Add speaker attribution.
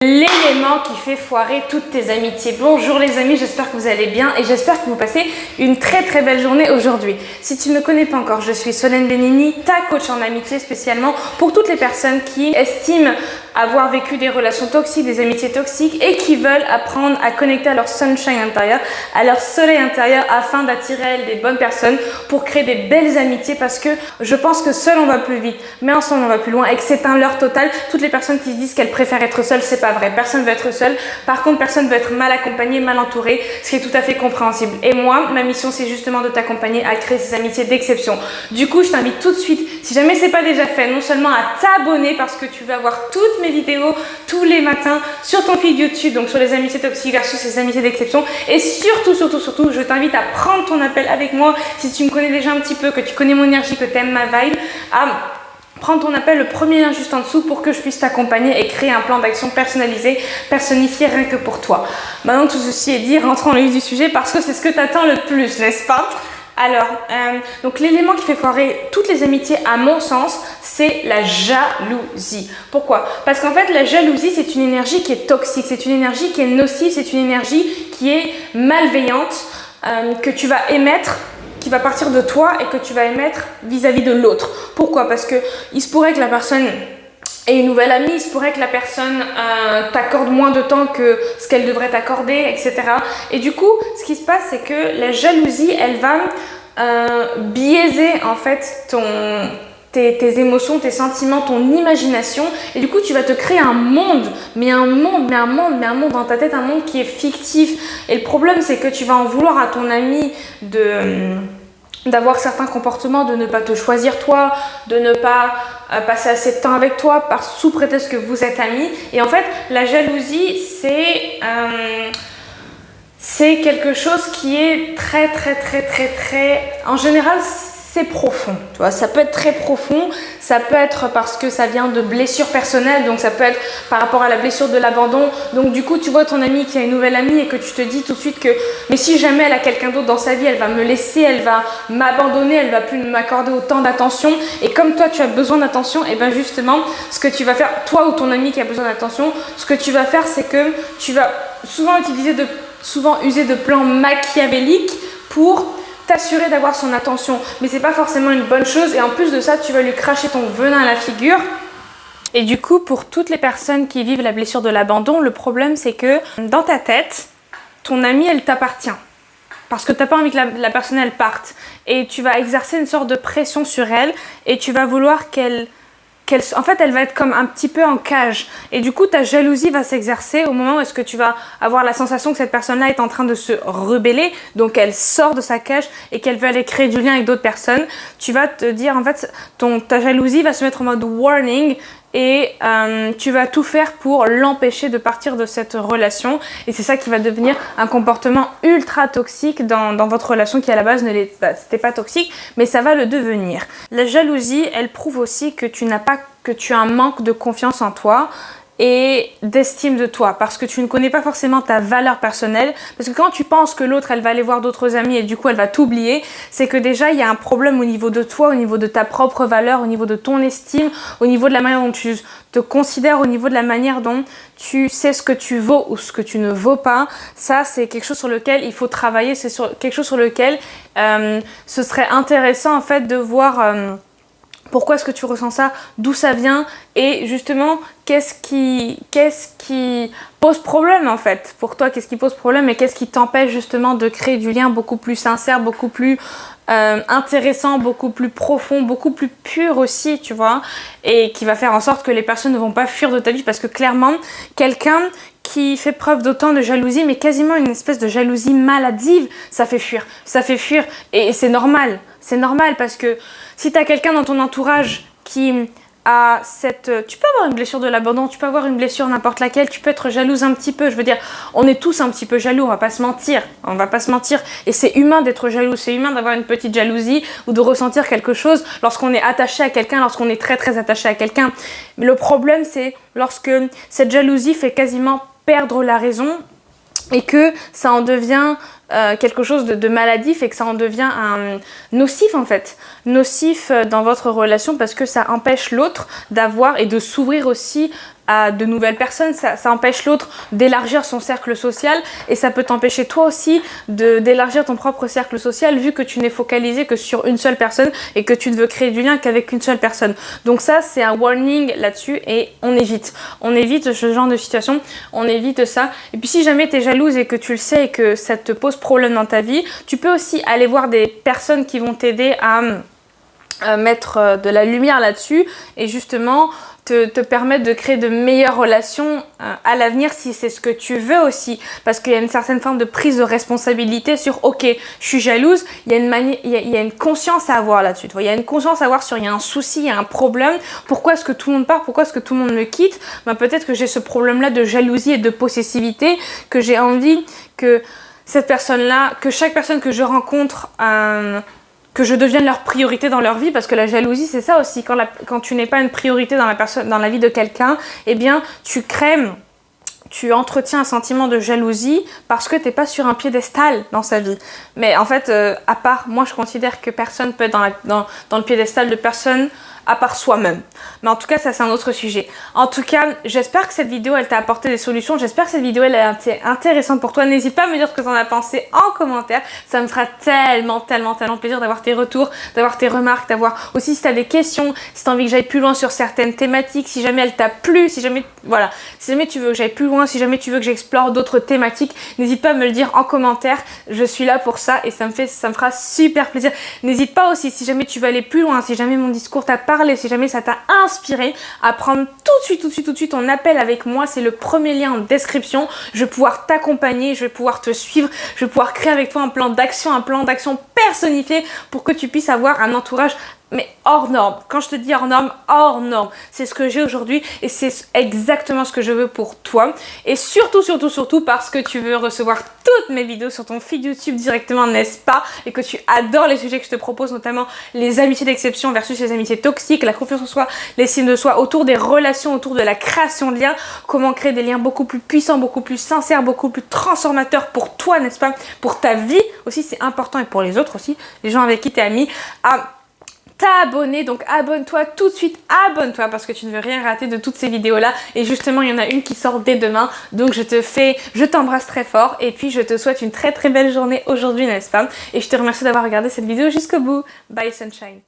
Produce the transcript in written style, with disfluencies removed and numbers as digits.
Speaker 1: L'élément qui fait foirer toutes tes amitiés. Bonjour les amis, j'espère que vous allez bien et j'espère que vous passez une très très belle journée aujourd'hui. Si tu ne me connais pas encore, je suis Solène Benigni, ta coach en amitié spécialement pour toutes les personnes qui estiment avoir vécu des relations toxiques, des amitiés toxiques et qui veulent apprendre à connecter à leur sunshine intérieur, à leur soleil intérieur afin d'attirer à elles des bonnes personnes pour créer des belles amitiés parce que je pense que seul on va plus vite, mais ensemble on va plus loin et que c'est un leurre total. Toutes les personnes qui se disent qu'elles préfèrent être seules, c'est pas vrai. Personne ne veut être seul. Par contre, personne ne veut être mal accompagné, mal entouré, ce qui est tout à fait compréhensible. Et moi, ma mission, c'est justement de t'accompagner à créer ces amitiés d'exception. Du coup, je t'invite tout de suite, si jamais c'est pas déjà fait, non seulement à t'abonner parce que tu vas voir toutes mes vidéos tous les matins sur ton feed YouTube, donc sur les amitiés toxiques versus les amitiés d'exception. Et surtout, je t'invite à prendre ton appel avec moi si tu me connais déjà un petit peu, que tu connais mon énergie, que tu aimes ma vibe, prendre ton appel, le premier lien juste en dessous pour que je puisse t'accompagner et créer un plan d'action personnalisé, personnifié rien que pour toi. Maintenant, tout ceci est dit, rentrons dans le vif du sujet parce que c'est ce que tu attends le plus, n'est-ce pas? Alors, donc l'élément qui fait foirer toutes les amitiés, à mon sens, c'est la jalousie. Pourquoi? Parce qu'en fait, la jalousie, c'est une énergie qui est toxique, c'est une énergie qui est nocive, c'est une énergie qui est malveillante, que tu vas émettre, qui va partir de toi et que tu vas émettre vis-à-vis de l'autre. Pourquoi? Parce que il se pourrait que la personne ait une nouvelle amie, il se pourrait que la personne t'accorde moins de temps que ce qu'elle devrait t'accorder, etc. Et du coup, ce qui se passe, c'est que la jalousie, elle va biaiser en fait tes émotions, tes sentiments, ton imagination et du coup tu vas te créer un monde dans ta tête, un monde qui est fictif et le problème c'est que tu vas en vouloir à ton ami d'avoir certains comportements, de ne pas te choisir toi, de ne pas passer assez de temps avec toi sous prétexte que vous êtes amis et en fait la jalousie c'est quelque chose qui est très en général c'est profond, tu vois, ça peut être très profond, ça peut être parce que ça vient de blessures personnelles, donc ça peut être par rapport à la blessure de l'abandon, donc du coup tu vois ton amie qui a une nouvelle amie et que tu te dis tout de suite que mais si jamais elle a quelqu'un d'autre dans sa vie, elle va me laisser, elle va m'abandonner, elle va plus m'accorder autant d'attention et comme toi tu as besoin d'attention, et bien justement ce que tu vas faire, toi ou ton ami qui a besoin d'attention, ce que tu vas faire c'est que tu vas souvent user de plans machiavéliques pour t'assurer d'avoir son attention, mais c'est pas forcément une bonne chose et en plus de ça tu vas lui cracher ton venin à la figure. Et du coup pour toutes les personnes qui vivent la blessure de l'abandon, le problème c'est que dans ta tête ton amie elle t'appartient parce que t'as pas envie que la personne elle parte et tu vas exercer une sorte de pression sur elle et tu vas vouloir en fait, elle va être comme un petit peu en cage. Et du coup, ta jalousie va s'exercer au moment où est-ce que tu vas avoir la sensation que cette personne-là est en train de se rebeller. Donc, elle sort de sa cage et qu'elle veut aller créer du lien avec d'autres personnes. Tu vas te dire, en fait, ta jalousie va se mettre en mode warning et tu vas tout faire pour l'empêcher de partir de cette relation. Et c'est ça qui va devenir un comportement ultra toxique dans votre relation qui à la base c'était pas toxique, mais ça va le devenir. La jalousie, elle prouve aussi que tu as un manque de confiance en toi et d'estime de toi parce que tu ne connais pas forcément ta valeur personnelle parce que quand tu penses que l'autre elle va aller voir d'autres amis et du coup elle va t'oublier, c'est que déjà il y a un problème au niveau de toi, au niveau de ta propre valeur, au niveau de ton estime, au niveau de la manière dont tu te considères, au niveau de la manière dont tu sais ce que tu vaux ou ce que tu ne vaux pas. Ça c'est quelque chose sur lequel il faut travailler, c'est quelque chose sur lequel ce serait intéressant en fait de voir pourquoi est-ce que tu ressens ça, d'où ça vient et justement qu'est-ce qui pose problème en fait pour toi, qu'est-ce qui pose problème et qu'est-ce qui t'empêche justement de créer du lien beaucoup plus sincère, beaucoup plus intéressant, beaucoup plus profond, beaucoup plus pur aussi, tu vois, et qui va faire en sorte que les personnes ne vont pas fuir de ta vie parce que clairement quelqu'un qui fait preuve d'autant de jalousie, mais quasiment une espèce de jalousie maladive, ça fait fuir et c'est normal parce que si tu as quelqu'un dans ton entourage qui a tu peux avoir une blessure de l'abandon, tu peux avoir une blessure n'importe laquelle, tu peux être jalouse un petit peu, je veux dire, on est tous un petit peu jaloux, on va pas se mentir, et c'est humain d'être jaloux, c'est humain d'avoir une petite jalousie ou de ressentir quelque chose lorsqu'on est attaché à quelqu'un, lorsqu'on est très attaché à quelqu'un, mais le problème c'est lorsque cette jalousie fait quasiment perdre la raison et que ça en devient quelque chose de maladif et que ça en devient un nocif en fait. Nocif dans votre relation parce que ça empêche l'autre d'avoir et de s'ouvrir aussi à de nouvelles personnes, ça empêche l'autre d'élargir son cercle social et ça peut t'empêcher toi aussi d'élargir ton propre cercle social vu que tu n'es focalisé que sur une seule personne et que tu ne veux créer du lien qu'avec une seule personne. Donc ça, c'est un warning là-dessus et on évite ce genre de situation, on évite ça. Et puis si jamais tu es jalouse et que tu le sais et que ça te pose problème dans ta vie, tu peux aussi aller voir des personnes qui vont t'aider à mettre de la lumière là-dessus et justement te permettre de créer de meilleures relations à l'avenir si c'est ce que tu veux aussi, parce qu'il y a une certaine forme de prise de responsabilité sur ok, je suis jalouse, il y a une conscience à avoir là-dessus, il y a une conscience à avoir sur il y a un souci, il y a un problème, pourquoi est-ce que tout le monde part, pourquoi est-ce que tout le monde me quitte, ben, peut-être que j'ai ce problème-là de jalousie et de possessivité, que j'ai envie que cette personne-là, que chaque personne que je rencontre que je devienne leur priorité dans leur vie, parce que la jalousie c'est ça aussi, quand tu n'es pas une priorité dans la vie de quelqu'un, eh bien tu entretiens un sentiment de jalousie parce que tu n'es pas sur un piédestal dans sa vie. Mais en fait, à part, moi je considère que personne peut être dans le piédestal de personne à part soi-même. Mais en tout cas, ça c'est un autre sujet. En tout cas, j'espère que cette vidéo elle t'a apporté des solutions. J'espère que cette vidéo elle a été intéressante pour toi. N'hésite pas à me dire ce que tu en as pensé en commentaire. Ça me fera tellement plaisir d'avoir tes retours, d'avoir tes remarques, d'avoir aussi si tu as des questions, si tu as envie que j'aille plus loin sur certaines thématiques, si jamais elle t'a plu, si jamais tu veux que j'aille plus loin, si jamais tu veux que j'explore d'autres thématiques, n'hésite pas à me le dire en commentaire. Je suis là pour ça et ça me fera super plaisir. N'hésite pas aussi si jamais tu veux aller plus loin, si jamais mon discours t'a parler, si jamais ça t'a inspiré, à prendre tout de suite ton appel avec moi. C'est le premier lien en description. Je vais pouvoir t'accompagner, je vais pouvoir te suivre, je vais pouvoir créer avec toi un plan d'action personnifié pour que tu puisses avoir un entourage mais hors norme. Quand je te dis hors norme, c'est ce que j'ai aujourd'hui et c'est exactement ce que je veux pour toi. Et surtout parce que tu veux recevoir toutes mes vidéos sur ton feed YouTube directement, n'est-ce pas? Et que tu adores les sujets que je te propose, notamment les amitiés d'exception versus les amitiés toxiques, la confiance en soi, l'estime de soi, autour des relations, autour de la création de liens, comment créer des liens beaucoup plus puissants, beaucoup plus sincères, beaucoup plus transformateurs pour toi, n'est-ce pas? Pour ta vie aussi, c'est important et pour les autres aussi, les gens avec qui tu es ami, à t'abonner. Donc abonne-toi tout de suite, abonne-toi parce que tu ne veux rien rater de toutes ces vidéos là et justement il y en a une qui sort dès demain, donc je t'embrasse très fort et puis je te souhaite une très belle journée aujourd'hui, n'est-ce pas? Et je te remercie d'avoir regardé cette vidéo jusqu'au bout. Bye Sunshine.